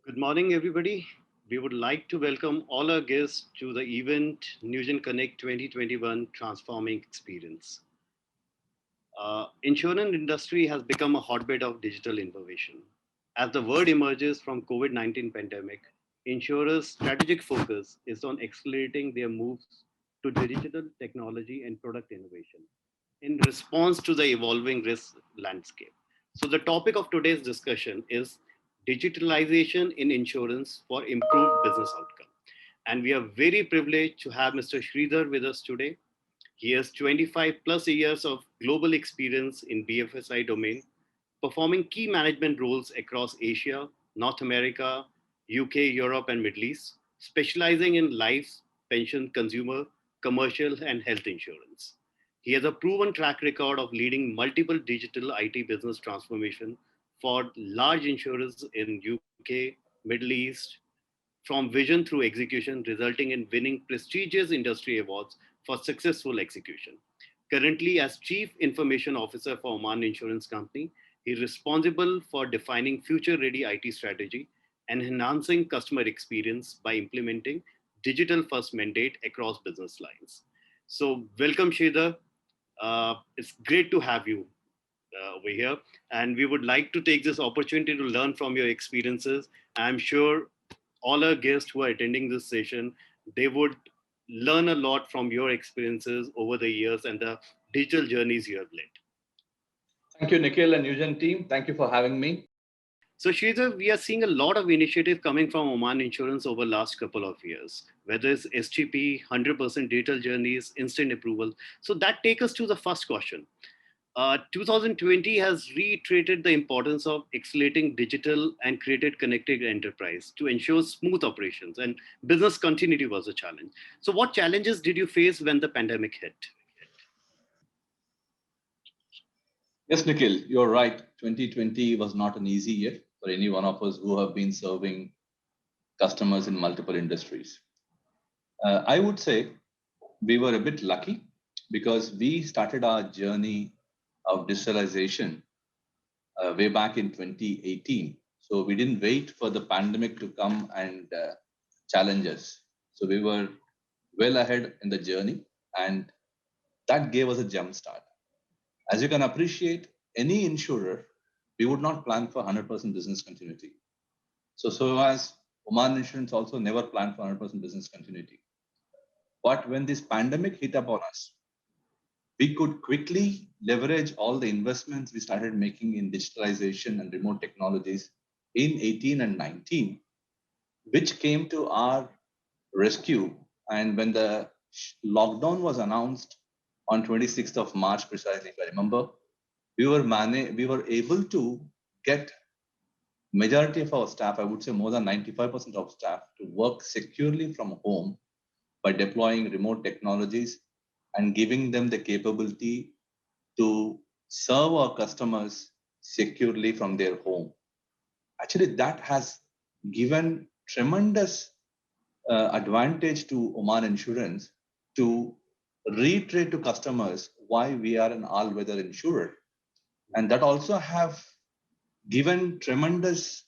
Good morning, everybody. We would like to welcome all our guests to the event Newgen Connect 2021 Transforming Experience. Insurance industry has become a hotbed of digital innovation. As the world emerges from COVID-19 pandemic, insurers' strategic focus is on accelerating their moves to digital technology and product innovation in response to the evolving risk landscape. So the topic of today's discussion is digitalization in insurance for improved business outcome. And we are very privileged to have Mr. Sreedhar with us today. He has 25 plus years of global experience in BFSI domain, performing key management roles across Asia, North America, UK, Europe, and Middle East, specializing in life, pension, consumer, commercial, and health insurance. He has a proven track record of leading multiple digital IT business transformation for large insurers in UK, Middle East, from vision through execution, resulting in winning prestigious industry awards for successful execution. Currently, as Chief Information Officer for Oman Insurance Company, he is responsible for defining future-ready IT strategy and enhancing customer experience by implementing digital-first mandate across business lines. So, welcome, Sridhar. It's great to have you over here, and we would like to take this opportunity to learn from your experiences. I'm sure all our guests who are attending this session, they would learn a lot from your experiences over the years and the digital journeys you have led. Thank you, Nikhil and Newgen team. Thank you for having me. So, Sridhar, we are seeing a lot of initiative coming from Oman Insurance over the last couple of years, whether it's STP, 100% digital journeys, instant approval. So that takes us to the first question. 2020 has reiterated the importance of accelerating digital and created connected enterprise to ensure smooth operations, and business continuity was a challenge. So what challenges did you face when the pandemic hit? Yes, Nikhil, you're right. 2020 was not an easy year for any one of us who have been serving customers in multiple industries. I would say we were a bit lucky because we started our journey of digitalization way back in 2018. So we didn't wait for the pandemic to come and challenge us. So we were well ahead in the journey, and that gave us a jump start. As you can appreciate, any insurer, we would not plan for 100% business continuity. So as Oman Insurance also never planned for 100% business continuity. But when this pandemic hit upon us, we could quickly leverage all the investments we started making in digitalization and remote technologies in 18 and 19, which came to our rescue. And when the lockdown was announced on 26th of March, precisely, if I remember, we were able to get majority of our staff, I would say more than 95% of staff, to work securely from home by deploying remote technologies and giving them the capability to serve our customers securely from their home. Actually, that has given tremendous advantage to Oman Insurance to reiterate to customers why we are an all-weather insurer. And that also have given tremendous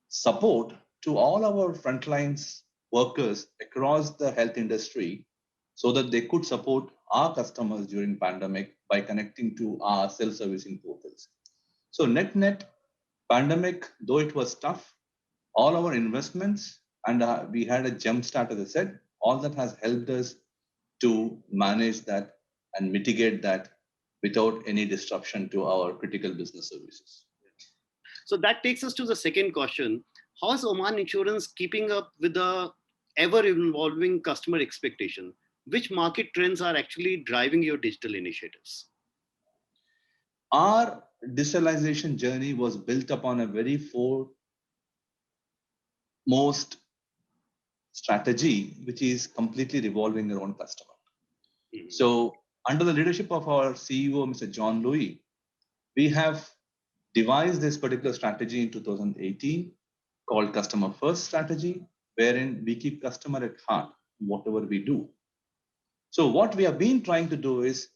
support to all our frontlines workers across the health industry so that they could support our customers during pandemic by connecting to our self-servicing portals. So net pandemic, though it was tough, all our investments and we had a jump start, as I said, all that has helped us to manage that and mitigate that without any disruption to our critical business services. So that takes us to the second question. How is Oman Insurance keeping up with the ever-evolving customer expectation? Which market trends are actually driving your digital initiatives? Our digitalization journey was built upon a very foremost strategy, which is completely revolving around customer. Mm-hmm. So under the leadership of our CEO, Mr. John Louis, we have devised this particular strategy in 2018 called Customer First Strategy, wherein we keep customer at heart, whatever we do. So what we have been trying to do is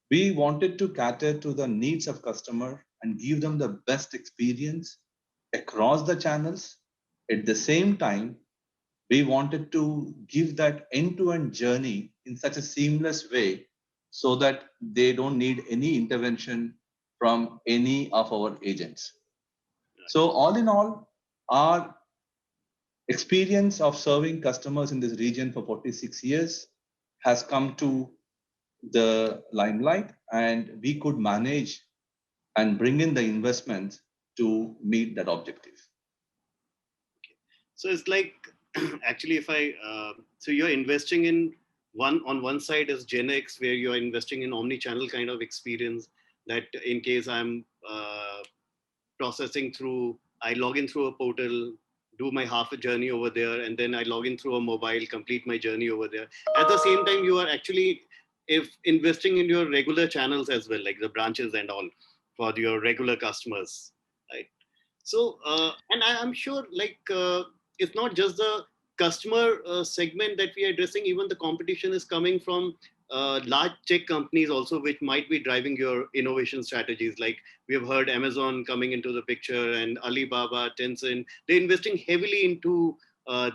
we wanted to cater to the needs of customer and give them the best experience across the channels At the same time, we wanted to give that end-to-end journey in such a seamless way so that they don't need any intervention from any of our agents. So all in all, our experience of serving customers in this region for 46 years has come to the limelight, and we could manage and bring in the investments to meet that objective. So it's like actually, if I so you're investing in one side is Gen X, where you're investing in omni-channel kind of experience. That in case I'm processing through, I log in through a portal, do my half a journey over there, and then I log in through a mobile, complete my journey over there. At the same time, you are actually if investing in your regular channels as well, like the branches and all for your regular customers, right? So, and I'm sure like it's not just the customer segment that we are addressing, even the competition is coming from large tech companies also, which might be driving your innovation strategies. Like we have heard Amazon coming into the picture and Alibaba, Tencent, they're investing heavily into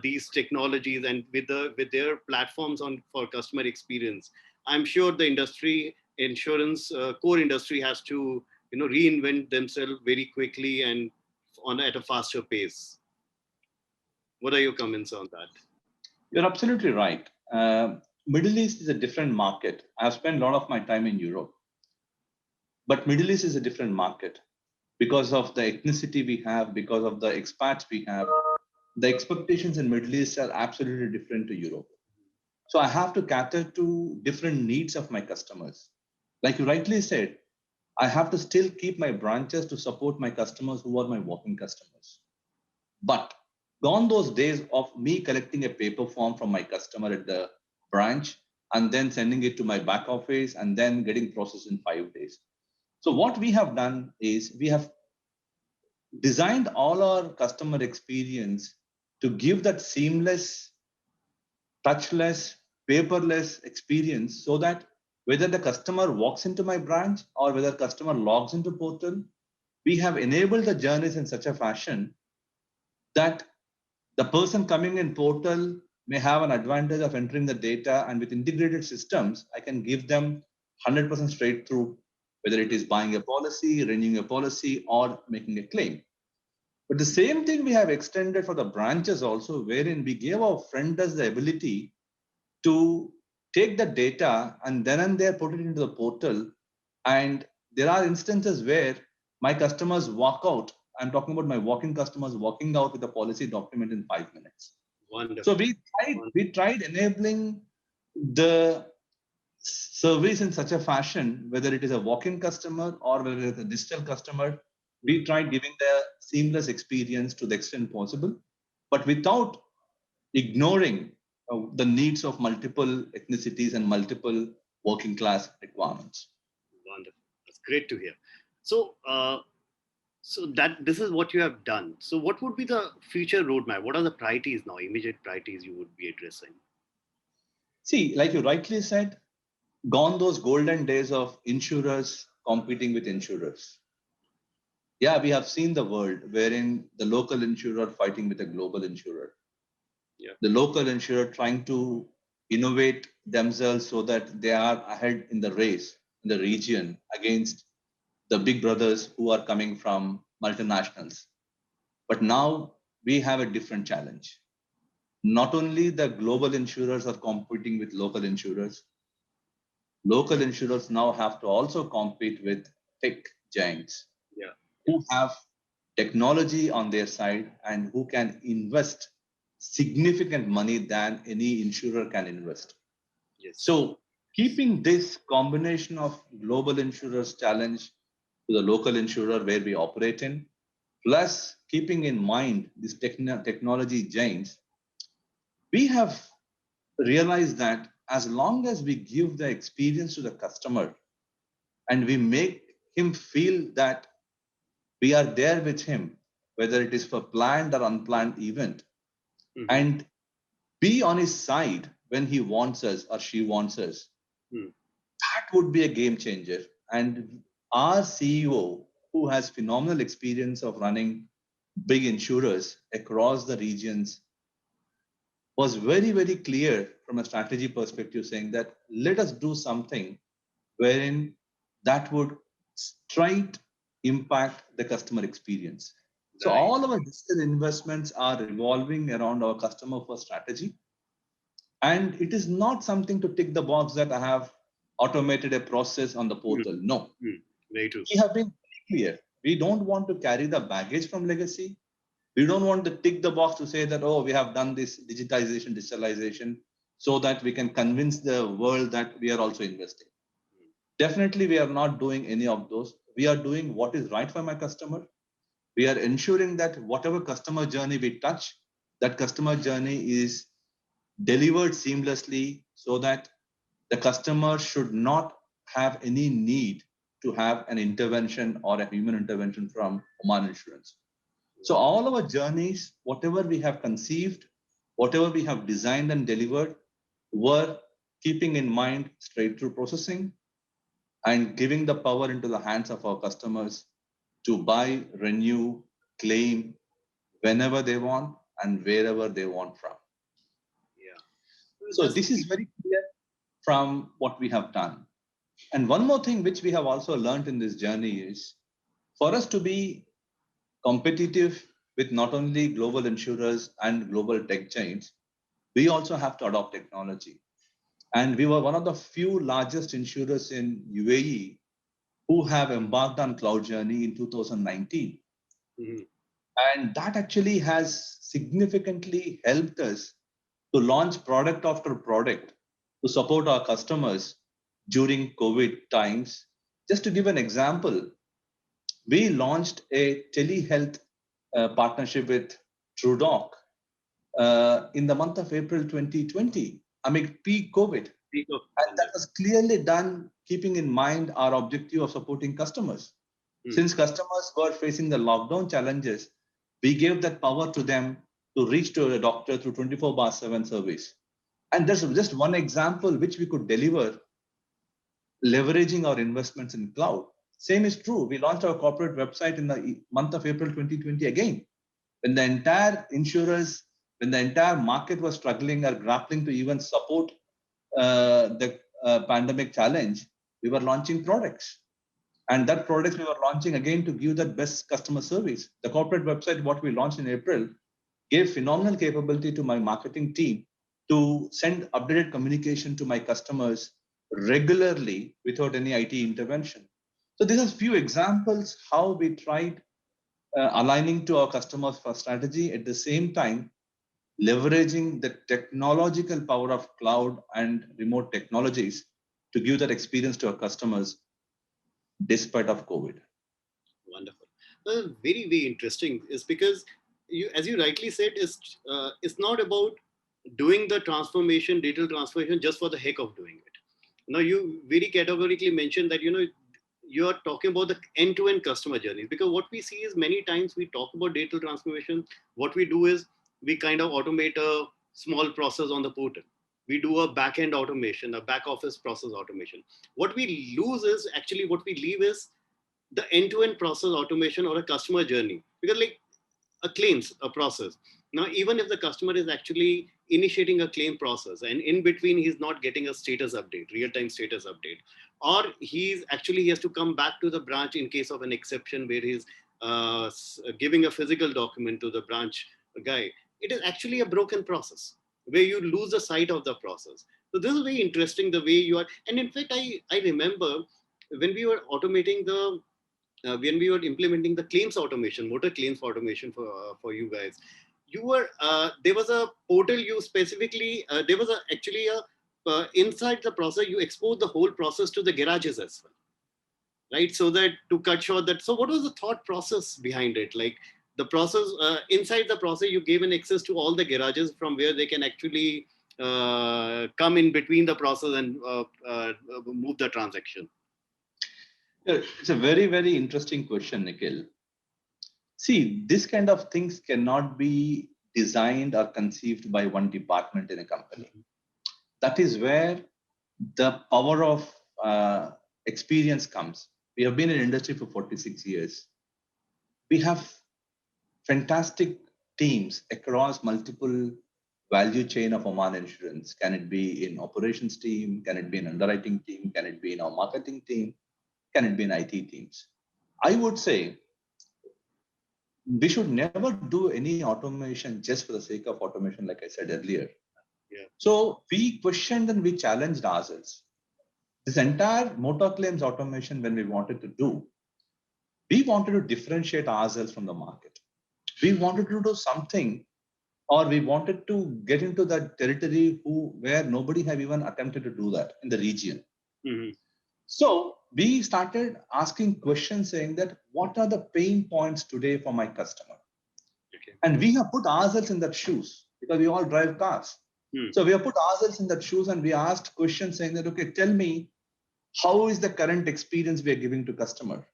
these technologies and with their platforms on for customer experience. I'm sure the industry, insurance core industry has to reinvent themselves very quickly and on at a faster pace. What are your comments on that? You're absolutely right. Middle East is a different market. I've spent a lot of my time in Europe, but Middle East is a different market because of the ethnicity we have, because of the expats we have. The expectations in Middle East are absolutely different to Europe. So I have to cater to different needs of my customers. Like you rightly said, I have to still keep my branches to support my customers who are my walking customers. But gone those days of me collecting a paper form from my customer at the branch and then sending it to my back office and then getting processed in 5 days. So what we have done is we have designed all our customer experience to give that seamless, touchless, paperless experience so that whether the customer walks into my branch or whether customer logs into portal, we have enabled the journeys in such a fashion that the person coming in portal may have an advantage of entering the data, and with integrated systems, I can give them 100% straight through, whether it is buying a policy, renewing a policy, or making a claim. But the same thing we have extended for the branches also, wherein we gave our frienders the ability to take the data and then and there put it into the portal. And there are instances where my customers walk out. I'm talking about my walking customers walking out with a policy document in 5 minutes. So Wonderful. we tried enabling the service in such a fashion, whether it is a walk-in customer or whether it's a digital customer, we tried giving the seamless experience to the extent possible, but without ignoring the needs of multiple ethnicities and multiple working class requirements. Wonderful. That's great to hear. So, so that this is what you have done. So, what would be the future roadmap? What are the priorities now? Immediate priorities you would be addressing? See, like you rightly said, gone those golden days of insurers competing with insurers. Yeah, we have seen the world wherein the local insurer fighting with a global insurer. Yeah. The local insurer trying to innovate themselves so that they are ahead in the race in the region against the big brothers who are coming from multinationals. But now we have a different challenge. Not only the global insurers are competing with local insurers now have to also compete with tech giants Yeah. who have technology on their side and who can invest significant money than any insurer can invest. Yes. So keeping this combination of global insurers challenge to the local insurer where we operate in, plus keeping in mind these technology giants, we have realized that as long as we give the experience to the customer and we make him feel that we are there with him, whether it is for planned or unplanned event, and be on his side when he wants us or she wants us, that would be a game changer. And our CEO, who has phenomenal experience of running big insurers across the regions was very, very clear from a strategy perspective, saying that let us do something wherein that would straight impact the customer experience. So Right. all our digital investments are revolving around our customer first strategy. And it is not something to tick the box that I have automated a process on the Mm, portal. No, very true. we have been very clear. We don't want to carry the baggage from legacy. We don't want to tick the box to say that, oh, we have done this digitalization, so that we can convince the world that we are also investing. Definitely, we are not doing any of those. We are doing what is right for my customer. We are ensuring that whatever customer journey we touch, that customer journey is delivered seamlessly so that the customer should not have any need to have an intervention or a human intervention from Oman Insurance. So Wonderful. all our journeys, whatever we have conceived, whatever we have designed and delivered, were keeping in mind straight through processing and giving the power into the hands of our customers to buy, renew, claim whenever they want and wherever they want from. Yeah. So That's this is very clear from what we have done. And one more thing which we have also learned in this journey is for us to be competitive with not only global insurers and global tech giants, we also have to adopt technology. And we were one of the few largest insurers in UAE who have embarked on cloud journey in 2019. Mhm. And that actually has significantly helped us to launch product after product to support our customers during COVID times. Just to give an example, we launched a telehealth partnership with TrueDoc in the month of April 2020, amid peak COVID. Speak of And that pandemic. was clearly done keeping in mind our objective of supporting customers. Hmm. Since customers were facing the lockdown challenges, we gave that power to them to reach to a doctor through 24/7 service. And that's just one example which we could deliver leveraging our investments in cloud. Same is true. We launched our corporate website in the month of April 2020 again. When the entire insurers, when the entire market was struggling or grappling to even support the pandemic challenge, we were launching products. And that products we were launching again to give that best customer service. The corporate website, what we launched in April, gave phenomenal capability to my marketing team to send updated communication to my customers regularly without any IT intervention. So these are few examples how we tried aligning to our customers for strategy at the same time leveraging the technological power of cloud and remote technologies to give that experience to our customers despite of COVID. Wonderful. Very, very interesting is because you, as you rightly said, is it's not about doing the transformation, digital transformation, just for the heck of doing it. Now, you very categorically mentioned that you are talking about the end-to-end customer journeys, because what we see is many times we talk about digital transformation. What we do is we kind of automate a small process on the portal. We do a back-end automation, a back office process automation. What we lose is actually what we leave is the end-to-end process automation or a customer journey, because like a claims a process. Now even if the customer is actually initiating a claim process and in between he's not getting a status update, real-time status update, or he has to come back to the branch in case of an exception where he's giving a physical document to the branch guy, it is actually a broken process where you lose the sight of the process. So this is very interesting the way you are. And in fact, I remember when we were automating the when we were implementing the claims automation, motor claims automation for you guys, you were there was a portal you specifically there was actually a inside the process you expose the whole process to the garages as well, right? So that to cut short that. So what was the thought process behind it? Like the process inside the process, you gave an access to all the garages from where they can actually come in between the process and move the transaction. Yeah, it's a very, very interesting question, Nikhil. See, this kind of things cannot be designed or conceived by one department in a company. That is where the power of experience comes. We have been in industry for 46 years. We have fantastic teams across multiple value chain of Oman Insurance. Can it be in operations team? Can it be in underwriting team? Can it be in our marketing team? Can it be in IT teams? I would say we should never do any automation just for the sake of automation, like I said earlier. Yeah. So we questioned and we challenged ourselves. This entire motor claims automation, when we wanted to do, we wanted to differentiate ourselves from the market. We wanted to do something, or we wanted to get into that territory where nobody have even attempted to do that in the region. Mm-hmm. So we started asking questions saying that what are the pain points today for my customer? Okay. And we have put ourselves in that shoes because we all drive cars. So we have put ourselves in that shoes and we asked questions saying that, okay, tell me, how is the current experience we are giving to customer?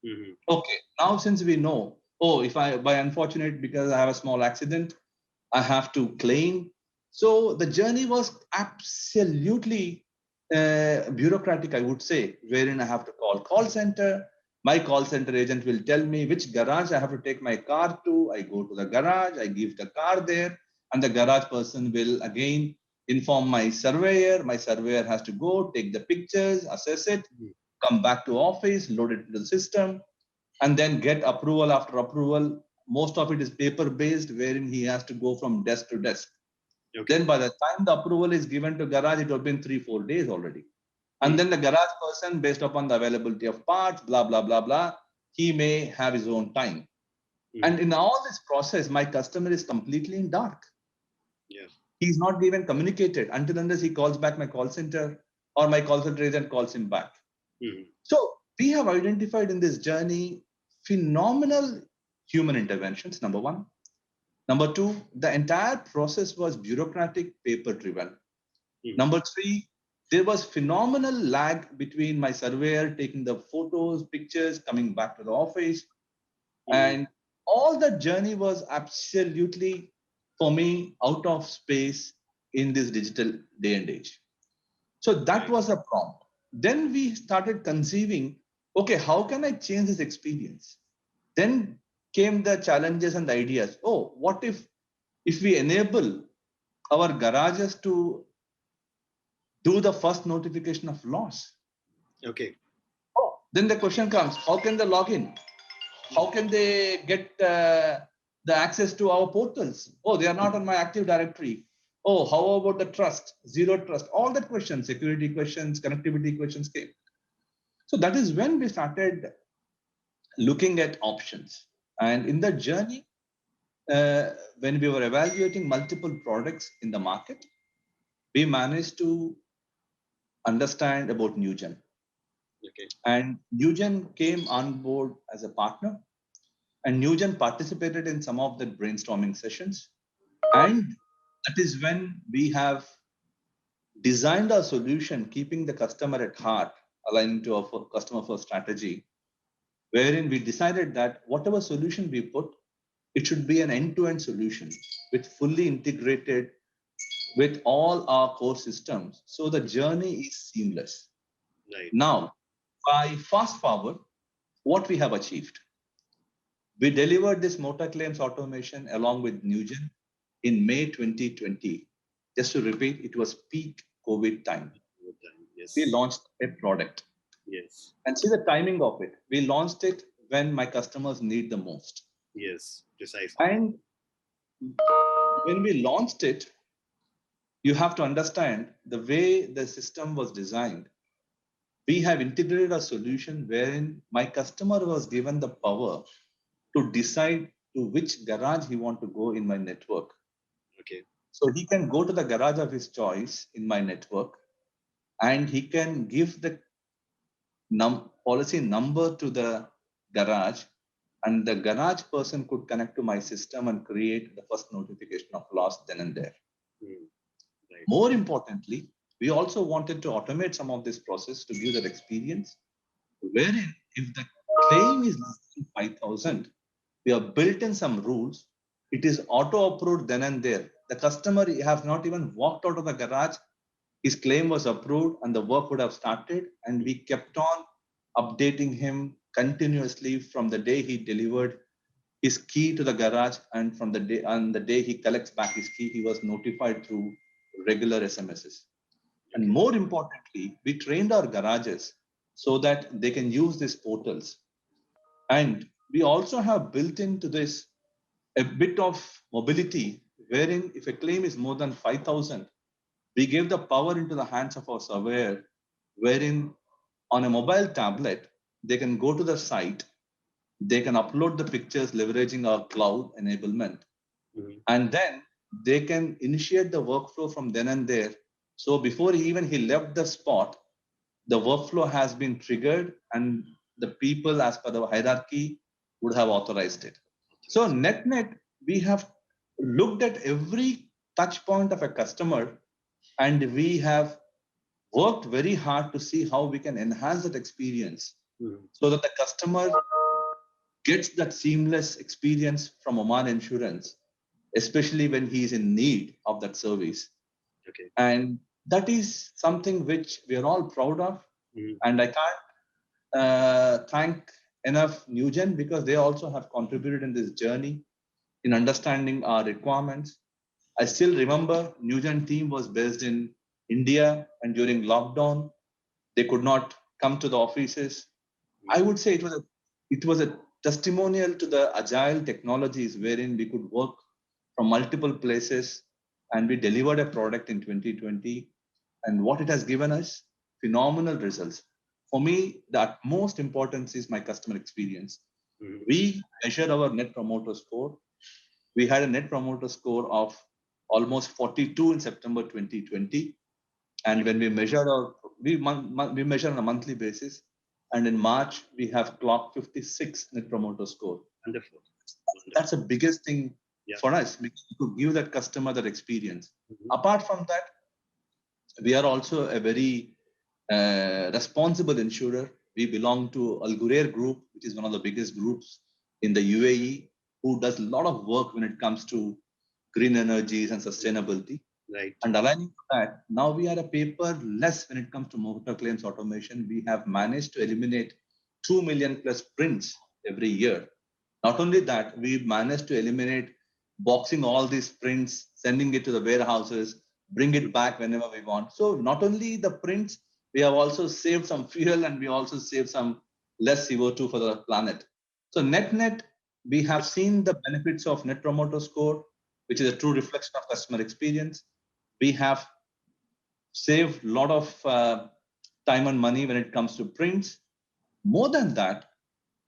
Mm-hmm. Okay, now since we know, oh, if I, by unfortunate, because I have a small accident, I have to claim. So the journey was absolutely bureaucratic, I would say, wherein I have to call center. My call center agent will tell me which garage I have to take my car to. I go to the garage, I give the car there, and the garage person will again inform my surveyor. My surveyor has to go, take the pictures, assess it, come back to office, load it into the system, and then get approval after approval. Most of it is paper based, wherein he has to go from desk to desk. Okay. Then by the time the approval is given to garage, it will have been 3-4 days already. And then the garage person, based upon the availability of parts, blah, blah, blah, blah, he may have his own time. And in all this process, my customer is completely in dark. Yeah. He's not even communicated until unless he calls back my call center or my call center agent calls him back. So we have identified in this journey phenomenal human interventions, number one. Number two, the entire process was bureaucratic, paper driven. Number three, there was phenomenal lag between my surveyor taking the photos, pictures, coming back to the office. And all that journey was absolutely, for me, out of space in this digital day and age. So that was a prompt. Then we started conceiving, okay, how can I change this experience? Then came the challenges and the ideas. Oh, what if we enable our garages to do the first notification of loss? Okay. Oh, then the question comes, how can they log in? How can they get the access to our portals? Oh, they are not on my Active Directory. Oh, how about the trust, zero trust? All that questions, security questions, connectivity questions came. So that is when we started looking at options. And in that journey, when we were evaluating multiple products in the market, we managed to understand about Newgen. Okay. And Newgen came on board as a partner. And Newgen participated in some of the brainstorming sessions. And that is when we have designed our solution, keeping the customer at heart, aligning to our customer first strategy, wherein we decided that whatever solution we put, it should be an end-to-end solution with fully integrated with all our core systems. So the journey is seamless. Right. Now, by fast forward, what we have achieved. We delivered this motor claims automation along with Newgen in May 2020. Just to repeat, it was peak COVID time. Yes. We launched a product. Yes. And see the timing of it. We launched it when my customers need the most. Yes, precisely. And when we launched it, you have to understand the way the system was designed. We have integrated a solution wherein my customer was given the power to decide to which garage he want to go in my network. Okay. So he can go to the garage of his choice in my network and he can give the policy number to the garage, and the garage person could connect to my system and create the first notification of loss then and there. Right. More importantly, we also wanted to automate some of this process to give that experience, wherein if the claim is less than 5,000, we have built in some rules. It is auto approved then and there. The customer has not even walked out of the garage. His claim was approved and the work would have started. And we kept on updating him continuously from the day he delivered his key to the garage, and from the day he collects back his key, he was notified through regular SMSs. And Okay. more importantly, we trained our garages so that they can use these portals. And we also have built into this a bit of mobility, wherein if a claim is more than 5,000, we gave the power into the hands of our surveyor, wherein on a mobile tablet, they can go to the site, they can upload the pictures leveraging our cloud enablement, Mhm. and then they can initiate the workflow from then and there. So before even he left the spot, the workflow has been triggered and the people as per the hierarchy would have authorized it. So net, we have looked at every touch point of a customer, and we have worked very hard to see how we can enhance that experience Mhm. so that the customer gets that seamless experience from Oman Insurance, especially when he is in need of that service. Okay. And that is something which we are all proud of. Mhm. And I can't thank enough Newgen, because they also have contributed in this journey in understanding our requirements. I still remember Newgen team was based in India, and during lockdown, they could not come to the offices. I Mhm. would say it was a testimonial to the agile technologies wherein we could work from multiple places, and we delivered a product in 2020, and what it has given us, phenomenal results. For me, the utmost importance is my customer experience. Mhm. We measured our net promoter score. We had a net promoter score of almost 42 in September 2020. And when we measured we measure on a monthly basis, and in March we have clocked 56 net promoter score. Wonderful. Wonderful. That's the biggest thing Yeah. for us, to give that customer that experience. Mhm. Apart from that, we are also a very responsible insurer. We belong to Al Ghurair Group, which is one of the biggest groups in the UAE, who does a lot of work when it comes to green energies and sustainability. Right. And aligning to that, now we are a paper less when it comes to motor claims automation. We have managed to eliminate 2 million plus prints every year. Not only that, we managed to eliminate boxing all these prints, sending it to the warehouses, bring it back whenever we want. So not only the prints, we have also saved some fuel, and we also saved some less CO2 for the planet. So net, we have seen the benefits of net promoter score, which is a true reflection of customer experience. We have saved a lot of time and money when it comes to prints. More than that,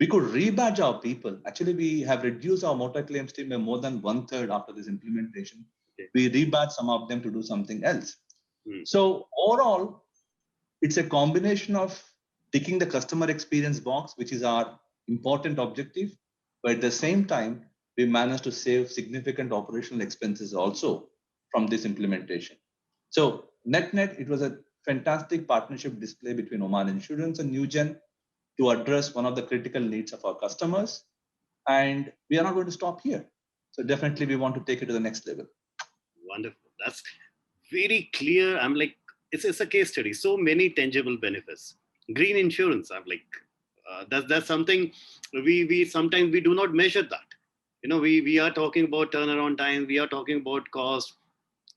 we could rebadge our people. Actually, we have reduced our motor claims team by more than one third after this implementation. Okay. We rebadge some of them to do something else. Mm. So overall, it's a combination of ticking the customer experience box, which is our important objective, but at the same time, we managed to save significant operational expenses also from this implementation. So net, it was a fantastic partnership display between Oman Insurance and Newgen to address one of the critical needs of our customers. And we are not going to stop here. So definitely we want to take it to the next level. Wonderful. That's very clear. I'm like, it's a case study. So many tangible benefits. Green insurance. I'm like, that's something we sometimes we do not measure that. We are talking about turnaround time. We are talking about cost.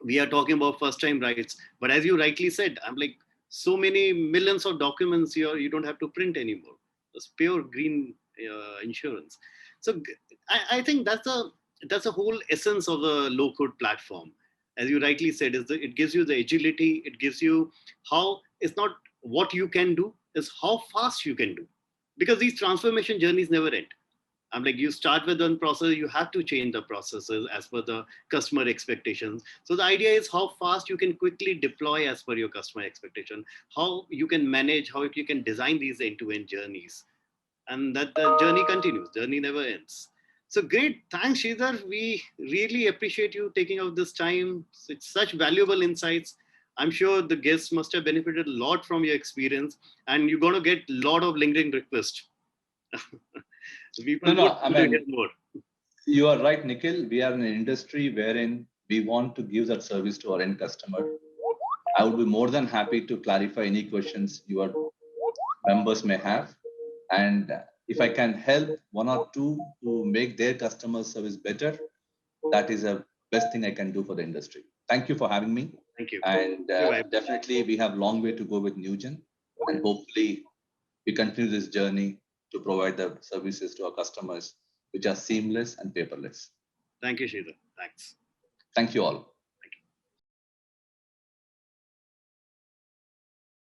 We are talking about first time rights. But as you rightly said, I'm like, so many millions of documents you don't have to print anymore. It's pure green insurance. So I think that's the whole essence of the low code platform. As you rightly said, it gives you the agility. It gives you how it's not what you can do, is how fast you can do, because these transformation journeys never end. I'm like, you start with one process, you have to change the processes as per the customer expectations. So the idea is how fast you can quickly deploy as per your customer expectation, how you can manage, how you can design these end-to-end journeys, and that the journey continues. Journey never ends. So great, thanks, Sridhar. We really appreciate you taking out this time. It's such valuable insights. I'm sure the guests must have benefited a lot from your experience, and you're going to get a lot of lingering requests. No, People no, would I want to hear mean, more. you are right, Nikhil. We are in an industry wherein we want to give that service to our end customer. I would be more than happy to clarify any questions your members may have. And If I can help one or two to make their customer service better, that is a best thing I can do for the industry. Thank you for having me. Thank you. And Thank you very much. definitely, we have long way to go with Newgen, and hopefully, we continue this journey to provide the services to our customers which are seamless and paperless. Thank you, Sreedhar. Thanks. Thank you all.